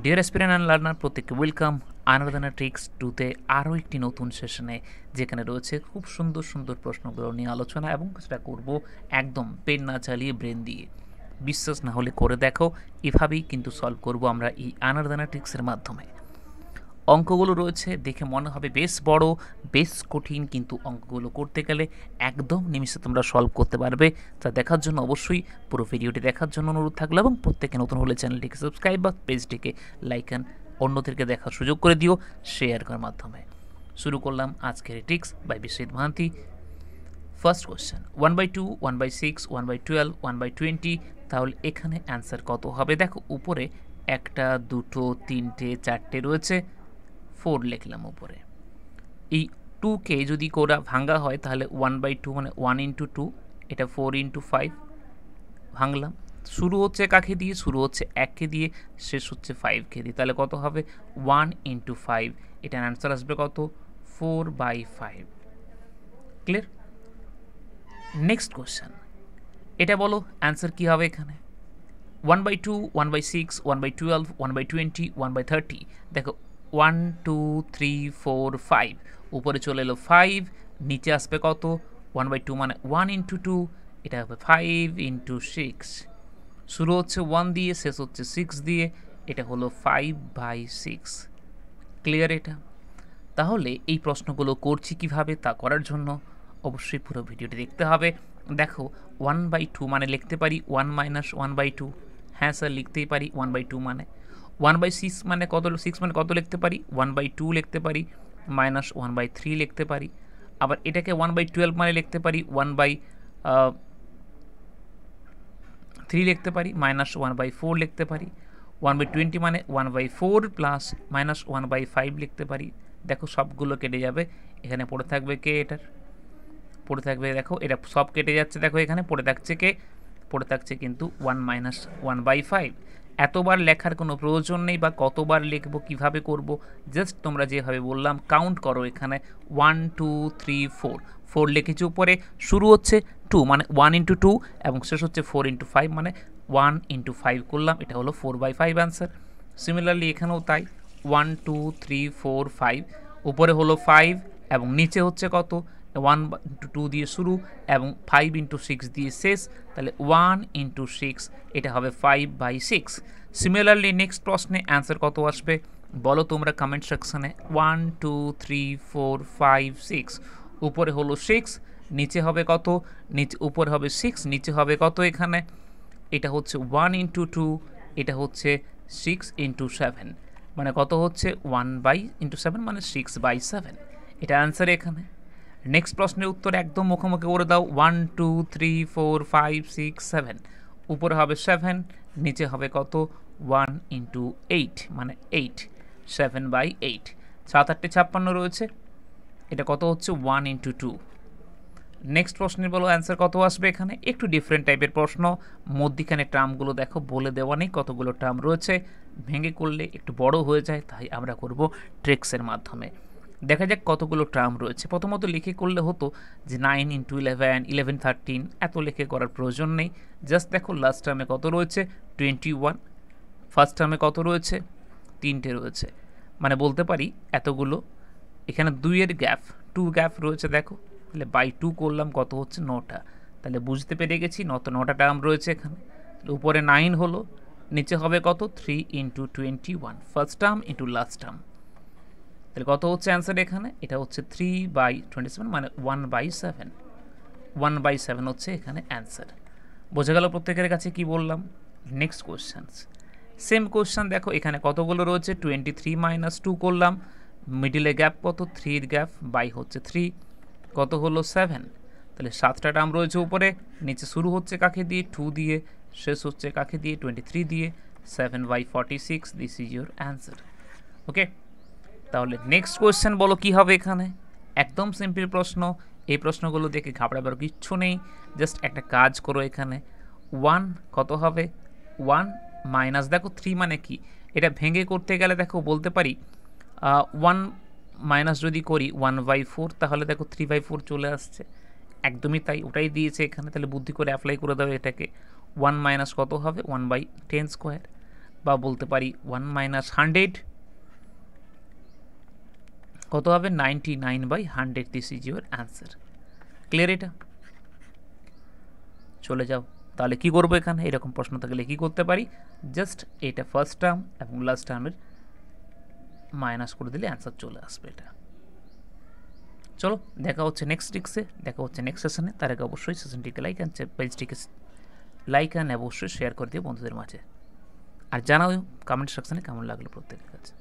Deer aspirant and learner, প্রত্যেককে welcome আনারদানা tricks টুতে আরও একটি নতুন সেশনে, যেখানে রয়েছে খুব সুন্দর সুন্দর প্রশ্নগুলো নিয়ে আলোচনা এবং সেটা করব একদম পেন না চালিয়ে ব্রেন দিয়ে। বিশ্বাস না হলে করে দেখো, এভাবেই কিন্তু সলভ করব আমরা এই আনারদানা ট্রিক্সের মাধ্যমে। অঙ্কগুলো রয়েছে দেখে মনে হবে বেশ বড়, বেশ কঠিন, কিন্তু অঙ্কগুলো করতে গেলে একদম নিমিষে তোমরা সলভ করতে পারবে। তা দেখার জন্য অবশ্যই পুরো ভিডিওটি দেখার জন্য অনুরোধ থাকলো, এবং প্রত্যেকে নতুন হলে চ্যানেলটিকে সাবস্ক্রাইব বা পেজটিকে লাইক অ্যান্ড অন্যদেরকে দেখার সুযোগ করে দিও শেয়ার করার মাধ্যমে। শুরু করলাম আজকের tricks by Biswajit Mohanty. First question, 1/2, 1/6, 1/12, 1/20, তাহলে এখানে অ্যান্সার কত হবে? দেখো উপরে একটা, দুটো, তিনটে, চারটে রয়েছে, 4 লিখলাম উপরে। এই 2কে যদি কোরা ভাঙ্গা হয় তাহলে 1/2 মানে 1 ইন্টু 2, এটা 4 ইন্টু 5 ভাঙলাম। শুরু হচ্ছে কাকে দিয়ে? শুরু হচ্ছে 1কে দিয়ে, শেষ হচ্ছে 5কে দিয়ে, তাহলে কত হবে? 1 ইন্টু 5, এটার অ্যান্সার আসবে কত? 4/5। ক্লিয়ার? নেক্সট কোয়েশ্চেন, এটা বলো অ্যান্সার কী হবে এখানে? 1/2, 1/6, 1/12, 1/20, 1/30। দেখো 1, 2, 3, 4, 5, উপরে চলে এলো 5, নিচে আসবে কত? 1/2 মানে 1 ইন্টু 2, এটা হবে 5 ইন্টু 6। শুরু হচ্ছে 1 দিয়ে, শেষ হচ্ছে 6 দিয়ে, এটা হলো 5/6। ক্লিয়ার এটা? তাহলে এই প্রশ্নগুলো করছি কিভাবে, তা করার জন্য অবশ্যই পুরো ভিডিওটি দেখতে হবে। দেখো 1/2 মানে লিখতে পারি 1 মাইনাস 1/2। হ্যাঁ স্যার, লিখতেই পারি 1/2 মানে। 1/6 মানে কত? 6 মানে কত লিখতে পারি? 1/2 লিখতে পারি, মাইনাস 1/3 লিখতে পারি। আবার এটাকে 1/12 মানে লিখতে পারি 1/3 লিখতে পারি, মাইনাস 1/4 লিখতে পারি। 1/20 মানে 1/4 প্লাস মাইনাস 1/5 লিখতে পারি। দেখো সবগুলো কেটে যাবে, এখানে পড়ে থাকবে কে? এটার পড়ে থাকবে, দেখো এটা সব কেটে যাচ্ছে, দেখো এখানে পড়ে থাকছে কে? পড়ে থাকছে কিন্তু 1 মাইনাস 1/5। এতবার লেখার কোনো প্রয়োজন নেই, বা কতবার লিখবো, কিভাবে করব, জাস্ট তোমরা যেভাবে বললাম কাউন্ট করো। এখানে 1, 2, 3, 4, 4 লিখেছি উপরে, শুরু হচ্ছে 2 মানে 1 ইন্টু 2, এবং শেষ হচ্ছে 4 ইন্টু 5 মানে 1 ইন্টু 5 করলাম, এটা হলো 4/5 অ্যান্সার। সিমিলারলি এখানেও তাই, 1, 2, 3, 4, 5, উপরে হলো 5 এবং নিচে হচ্ছে কত? 1 ইন্টু 2 দিয়ে শুরু এবং 5 ইন্টু 6 দিয়ে শেষ, তাহলে 1 ইন্টু 6, এটা হবে 5/6। সিমিলারলি নেক্সট প্রশ্নে অ্যান্সার কত আসবে বলো তোমরা কমেন্ট সেকশনে। 1, 2, 3, 4, 5, 6, উপরে হলো 6, নিচে হবে কত? নিচে উপরে হবে 6, নিচে হবে কত? এখানে এটা হচ্ছে 1 ইন্টু 2, এটা হচ্ছে 6 ইন্টু 7, মানে কত হচ্ছে? 1/7 মানে 6/7, এটা অ্যান্সার এখানে। নেক্সট প্রশ্নের উত্তর একদম মুখোমুখি করে দাও। 1, 2, 3, 4, 5, 6, 7, উপরে হবে 7, নিচে হবে কত? 1 ইন্টু 8 মানে 8, 7/8। 7 8 56 রয়েছে, এটা কত হচ্ছে? 1 ইন্টু 2। নেক্সট প্রশ্নের বলো অ্যান্সার কত আসবে এখানে? একটু ডিফারেন্ট টাইপের প্রশ্ন, মধ্যিখানে টার্মগুলো দেখো বলে দেওয়া নেই কতগুলো টার্ম রয়েছে, ভেঙে করলে একটু বড় হয়ে যায়, তাই আমরা করব ট্রিক্সের মাধ্যমে। দেখা যাক কতগুলো টার্ম রয়েছে। প্রথমত লিখে করলে হতো যে 9 ইন্টু 11, 11, 13, এত লিখে করার প্রয়োজন নেই। জাস্ট দেখো লাস্ট টার্মে কত রয়েছে? 21। ফার্স্ট টার্মে কত রয়েছে? 3টে রয়েছে, মানে বলতে পারি এতগুলো। এখানে 2 এর গ্যাপ, 2 গ্যাপ রয়েছে, দেখো তাহলে বাই 2 করলাম, কত হচ্ছে? 9টা। তাহলে বুঝতে পেরে গেছি 9টা টার্ম রয়েছে এখানে। উপরে 9 হলো, নিচে হবে কত? 3 into 21, first term into last term, তাহলে কত হচ্ছে অ্যান্সার এখানে? এটা হচ্ছে 3/27 মানে 1/7, 1/7 হচ্ছে এখানে অ্যান্সার। বোঝা গেল প্রত্যেকের কাছে কি বললাম? নেক্সট কোয়েশ্চেন, সেম কোয়েশ্চেন দেখো এখানে কতগুলো রয়েছে? 23 মাইনাস 2 করলাম, মিডিলে গ্যাপ কত? 3 গ্যাপ, বাই হচ্ছে 3, কত হলো? 7। তাহলে 7টা টার্ম রয়েছে উপরে, নিচে শুরু হচ্ছে কাকে দিয়ে? 2 দিয়ে, শেষ হচ্ছে কাকে দিয়ে? 23 দিয়ে, 7/46, দিস ইজ ইউর অ্যান্সার। ওকে, তাহলে নেক্সট কোয়েশ্চেন বলো কি হবে এখানে? একদম সিম্পল প্রশ্ন, এই প্রশ্নগুলো দেখে ঘাবড়াবার কিচ্ছু নেই। জাস্ট একটা কাজ করো, এখানে 1 কত হবে? 1 মাইনাস, দেখো 3 মানে কি? এটা ভেঙে করতে গেলে দেখো বলতে পারি 1 মাইনাস যদি করি 1/4, তাহলে দেখো 3/4 চলে আসছে। একদমই তাই, ওটাই দিয়েছে এখানে, তাহলে বুদ্ধি করে অ্যাপ্লাই করে দাও এটাকে। 1 মাইনাস কত হবে? 1/10 স্কোয়ার। বা বলতে পারি 1 মাইনাস 100 কত হবে 99/100 this is your answer clear এটা চলে যাও তাহলে কি করবো এখানে এরকম প্রশ্ন থাকলে কি করতে পারি জাস্ট এটা ফার্স্ট টার্ম এবং লাস্ট টার্মের মাইনাস করে দিলে অ্যান্সার চলে আসবে এটা চলো দেখা হচ্ছে নেক্সট টিক্সে দেখা হচ্ছে নেক্সট সেশনে তার আগে অবশ্যই সেশনটিকে লাইক অ্যান্ড পেজটিকে লাইক অ্যান্ড অবশ্যই শেয়ার করে দিও বন্ধুদের মাঝে আর জানাও কমেন্ট সেকশনে কেমন লাগলো প্রত্যেকের কাছে